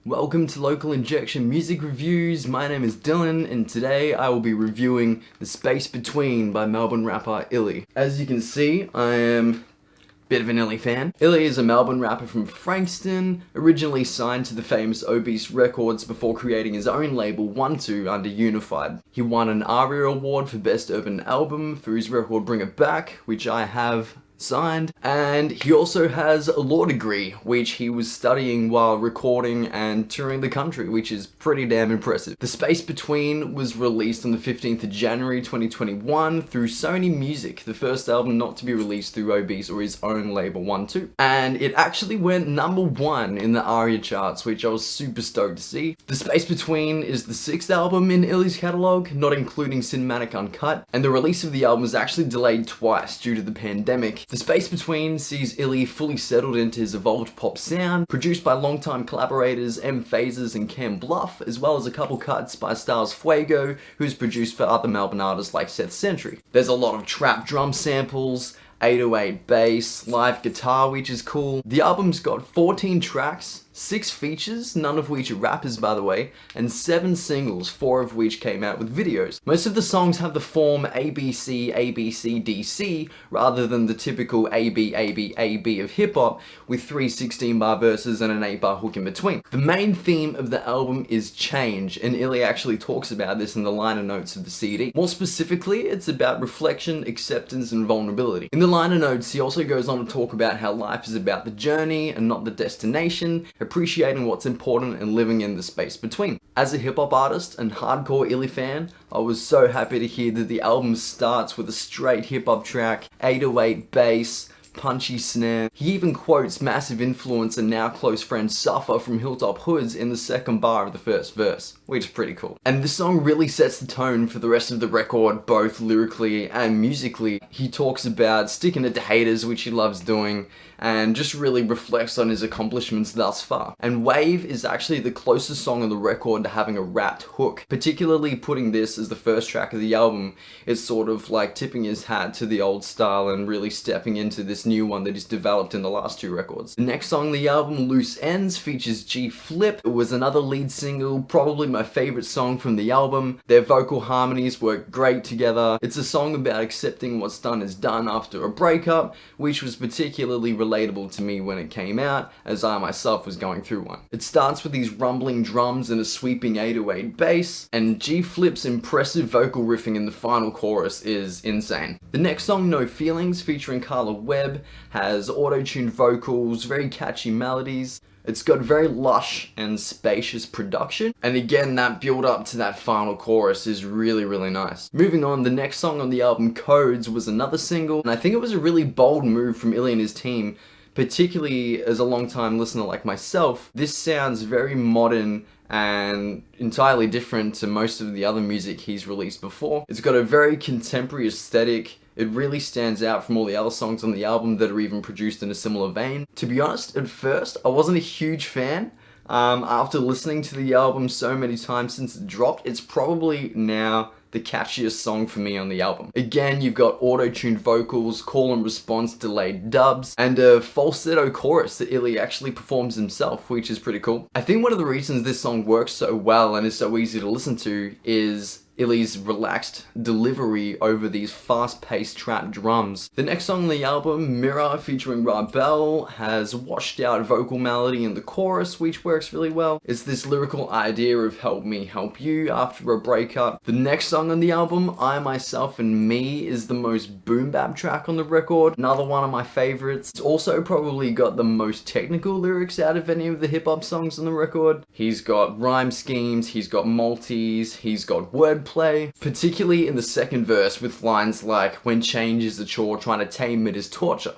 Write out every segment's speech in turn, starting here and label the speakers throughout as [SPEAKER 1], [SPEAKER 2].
[SPEAKER 1] Welcome to Local Injection Music Reviews. My name is Dylan, and today I will be reviewing The Space Between by Melbourne rapper Illy. As you can see, I am a bit of an Illy fan. Illy is a Melbourne rapper from Frankston, originally signed to the famous Obese Records before creating his own label 1-2 under Unified. He won an ARIA Award for Best Urban Album for his record Bring It Back, which I have signed, and he also has a law degree which he was studying while recording and touring the country, which is pretty damn impressive. The Space Between was released on the 15th of January 2021 through Sony Music, the first album not to be released through Obese or his own label 1-2, and it actually went #1 in the ARIA charts, which I was super stoked to see. The Space Between is the 6th album in Illy's catalogue, not including Cinematic Uncut, and the release of the album was actually delayed twice due to the pandemic. The Space Between sees Illy fully settled into his evolved pop sound, produced by longtime collaborators M Phases and Cam Bluff, as well as a couple cuts by Styles Fuego, who's produced for other Melbourne artists like Seth Sentry. There's a lot of trap drum samples, 808 bass, live guitar, which is cool. The album's got 14 tracks, 6 features, none of which are rappers by the way, and 7 singles, 4 of which came out with videos. Most of the songs have the form ABC, ABC, DC, rather than the typical AB, AB, AB of hip-hop, with 3 16-bar verses and an 8-bar hook in between. The main theme of the album is change, and Illy actually talks about this in the liner notes of the CD. More specifically, it's about reflection, acceptance, and vulnerability. In the liner notes, he also goes on to talk about how life is about the journey and not the destination, appreciating what's important and living in the space between. As a hip-hop artist and hardcore Illy fan, I was so happy to hear that the album starts with a straight hip-hop track, 808 bass, punchy snare. He even quotes massive influence and now close friend Suffer from Hilltop Hoods in the second bar of the first verse, which is pretty cool. And this song really sets the tone for the rest of the record, both lyrically and musically. He talks about sticking it to haters, which he loves doing, and just really reflects on his accomplishments thus far. And Wave is actually the closest song on the record to having a rapped hook. Particularly putting this as the first track of the album, it's sort of like tipping his hat to the old style and really stepping into this new one that he's developed in the last 2 records. The next song on the album, Loose Ends, features G Flip. It was another lead single, probably my favorite song from the album. Their vocal harmonies work great together. It's a song about accepting what's done is done after a breakup, which was particularly relatable to me when it came out, as I myself was going through one. It starts with these rumbling drums and a sweeping 808 bass, and G Flip's impressive vocal riffing in the final chorus is insane. The next song, No Feelings, featuring Carla Webb, has auto-tuned vocals, very catchy melodies. It's got very lush and spacious production, and again that build up to that final chorus is really nice. Moving on, the next song on the album, Codes, was another single, and I think it was a really bold move from Illy and his team, particularly as a long-time listener like myself. This sounds very modern and entirely different to most of the other music he's released before. It's got a very contemporary aesthetic. It really stands out from all the other songs on the album that are even produced in a similar vein. To be honest, at first, I wasn't a huge fan. After listening to the album so many times since it dropped, it's probably now the catchiest song for me on the album. Again, you've got auto-tuned vocals, call and response delayed dubs, and a falsetto chorus that Illy actually performs himself, which is pretty cool. I think one of the reasons this song works so well and is so easy to listen to is Illy's relaxed delivery over these fast-paced trap drums. The next song on the album, Mirror, featuring Bell, has washed out vocal melody in the chorus, which works really well. It's this lyrical idea of help me help you after a breakup. The next song on the album, I, Myself and Me, is the most boom bap track on the record, another one of my favorites. It's also probably got the most technical lyrics out of any of the hip-hop songs on the record. He's got rhyme schemes, he's got multis, he's got word play, particularly in the second verse with lines like, when change is a chore, trying to tame it is torture.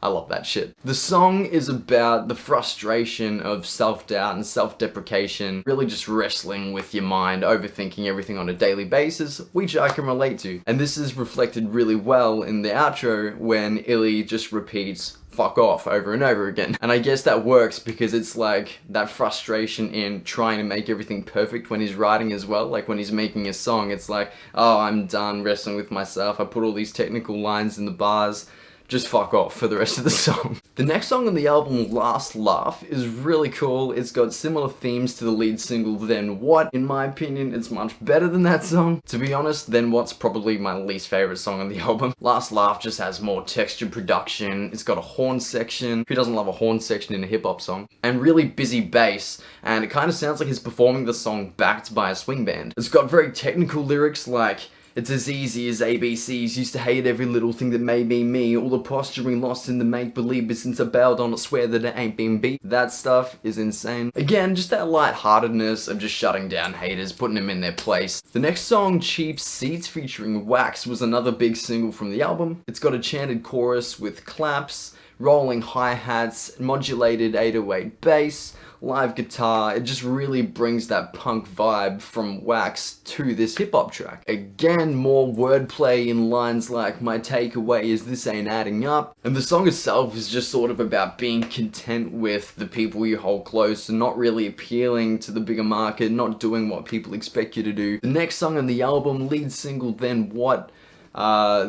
[SPEAKER 1] I love that shit. The song is about the frustration of self-doubt and self-deprecation, really just wrestling with your mind, overthinking everything on a daily basis, which I can relate to. And this is reflected really well in the outro when Illy just repeats, fuck off, over and over again. And I guess that works because it's like that frustration in trying to make everything perfect when he's writing as well. Like when he's making a song, it's like, oh, I'm done wrestling with myself. I put all these technical lines in the bars, just fuck off for the rest of the song. The next song on the album, Last Laugh, is really cool. It's got similar themes to the lead single, Then What. In my opinion, it's much better than that song. To be honest, Then What's probably my least favorite song on the album. Last Laugh just has more textured production. It's got a horn section. Who doesn't love a horn section in a hip hop song? And really busy bass, and it kind of sounds like he's performing the song backed by a swing band. It's got very technical lyrics like, "It's as easy as ABCs, used to hate every little thing that made me me, all the posturing lost in the make-believe, but since I bailed on it, swear that it ain't been beat." That stuff is insane. Again, just that lightheartedness of just shutting down haters, putting them in their place. The next song, Cheap Seats featuring Wax, was another big single from the album. It's got a chanted chorus with claps, rolling hi-hats, modulated 808 bass, live guitar. It just really brings that punk vibe from Wax to this hip-hop track. Again, more wordplay in lines like, "My takeaway is this ain't adding up." And the song itself is just sort of about being content with the people you hold close and not really appealing to the bigger market, not doing what people expect you to do. The next song on the album, lead single, Then What.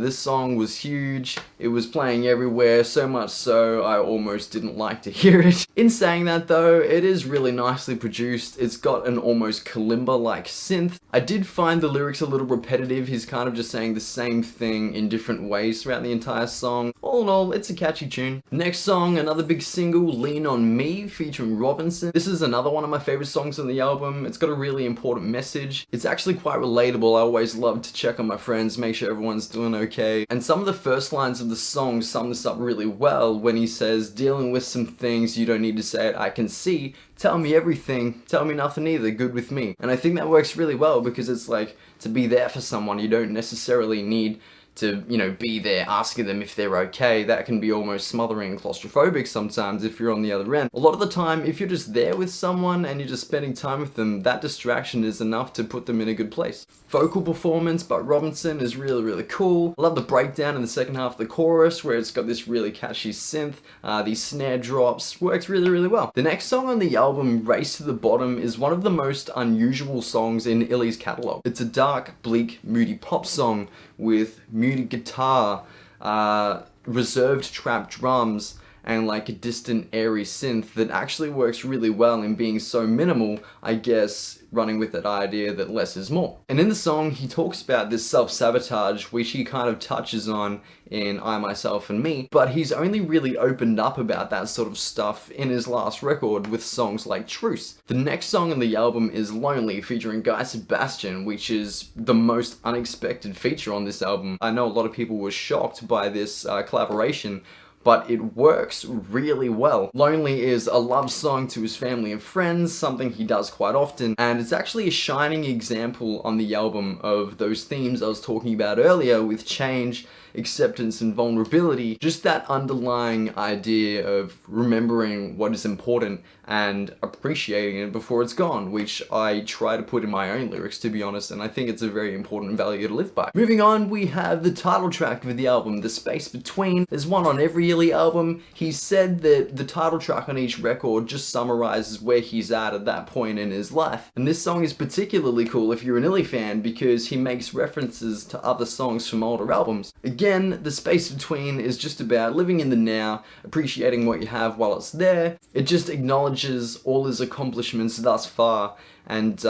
[SPEAKER 1] This song was huge. It was playing everywhere, so much so I almost didn't like to hear it. In saying that though, it is really nicely produced. It's got an almost kalimba-like synth. I did find the lyrics a little repetitive. He's kind of just saying the same thing in different ways throughout the entire song. All in all, it's a catchy tune. Next song, another big single, Lean On Me, featuring Robinson. This is another one of my favorite songs on the album. It's got a really important message. It's actually quite relatable. I always love to check on my friends, make sure everyone's doing okay. And some of the first lines of the song sum this up really well when he says, "Dealing with some things, you don't need to say it, I can see. Tell me everything, tell me nothing either, good with me." And I think that works really well because it's like, to be there for someone, you don't necessarily need to, be there asking them if they're okay. That can be almost smothering and claustrophobic sometimes if you're on the other end. A lot of the time, if you're just there with someone and you're just spending time with them, that distraction is enough to put them in a good place. Vocal performance by Robinson is really, really cool. I love the breakdown in the second half of the chorus where it's got this really catchy synth. These snare drops, works really, really well. The next song on the album, Race to the Bottom, is one of the most unusual songs in Illy's catalog. It's a dark, bleak, moody pop song with muted guitar, reserved trap drums, and like a distant airy synth that actually works really well in being so minimal, I guess, running with that idea that less is more. And in the song, he talks about this self-sabotage, which he kind of touches on in I, Myself, and Me, but he's only really opened up about that sort of stuff in his last record with songs like Truce. The next song on the album is Lonely, featuring Guy Sebastian, which is the most unexpected feature on this album. I know a lot of people were shocked by this collaboration, but it works really well. Lonely is a love song to his family and friends, something he does quite often, and it's actually a shining example on the album of those themes I was talking about earlier with change, acceptance, and vulnerability. Just that underlying idea of remembering what is important and appreciating it before it's gone, which I try to put in my own lyrics, to be honest, and I think it's a very important value to live by. Moving on, we have the title track of the album, The Space Between. There's one on every Illy album. He said that the title track on each record just summarizes where he's at that point in his life. And this song is particularly cool if you're an Illy fan because he makes references to other songs from older albums. Again, The Space Between is just about living in the now, appreciating what you have while it's there. It just acknowledges all his accomplishments thus far and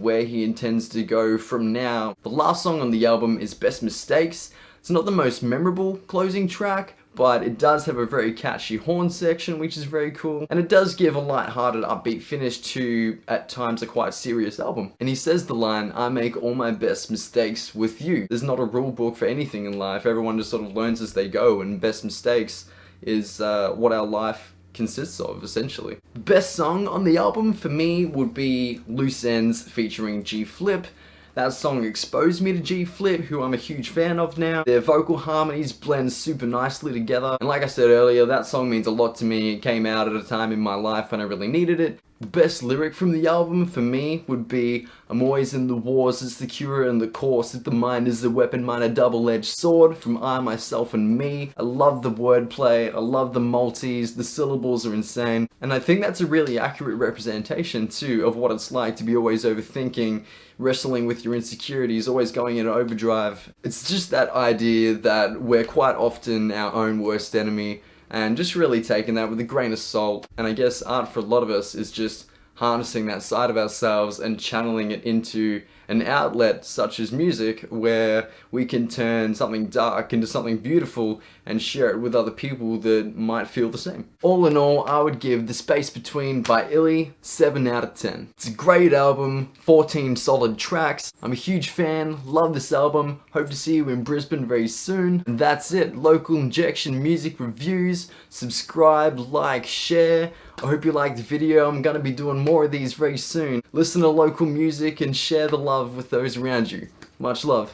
[SPEAKER 1] where he intends to go from now. The last song on the album is Best Mistakes. It's not the most memorable closing track, but it does have a very catchy horn section, which is very cool, and it does give a light-hearted, upbeat finish to, at times, a quite serious album. And he says the line, "I make all my best mistakes with you." There's not a rule book for anything in life. Everyone just sort of learns as they go, and best mistakes is what our life consists of, essentially. The best song on the album for me would be Loose Ends featuring G-Flip. That song exposed me to G-Flip, who I'm a huge fan of now. Their vocal harmonies blend super nicely together. And like I said earlier, that song means a lot to me. It came out at a time in my life when I really needed it. The best lyric from the album for me would be, I'm always in the wars, it's the cure and the course, if the mind is a weapon, mine a double-edged sword, from I, myself and me. I love the wordplay, I love the multis, the syllables are insane, and I think that's a really accurate representation too of what it's like to be always overthinking, wrestling with your insecurities, always going into overdrive. It's just that idea that we're quite often our own worst enemy, and just really taking that with a grain of salt. And I guess art for a lot of us is just harnessing that side of ourselves and channeling it into an outlet such as music, where we can turn something dark into something beautiful and share it with other people that might feel the same. All in all, I would give The Space Between by Illy 7 out of 10. It's a great album, 14 solid tracks. I'm a huge fan, love this album, hope to see you in Brisbane very soon. And that's it, local injection music reviews. Subscribe, like, share. I hope you liked the video. I'm gonna be doing more of these very soon. Listen to local music and share the love with those around you. Much love.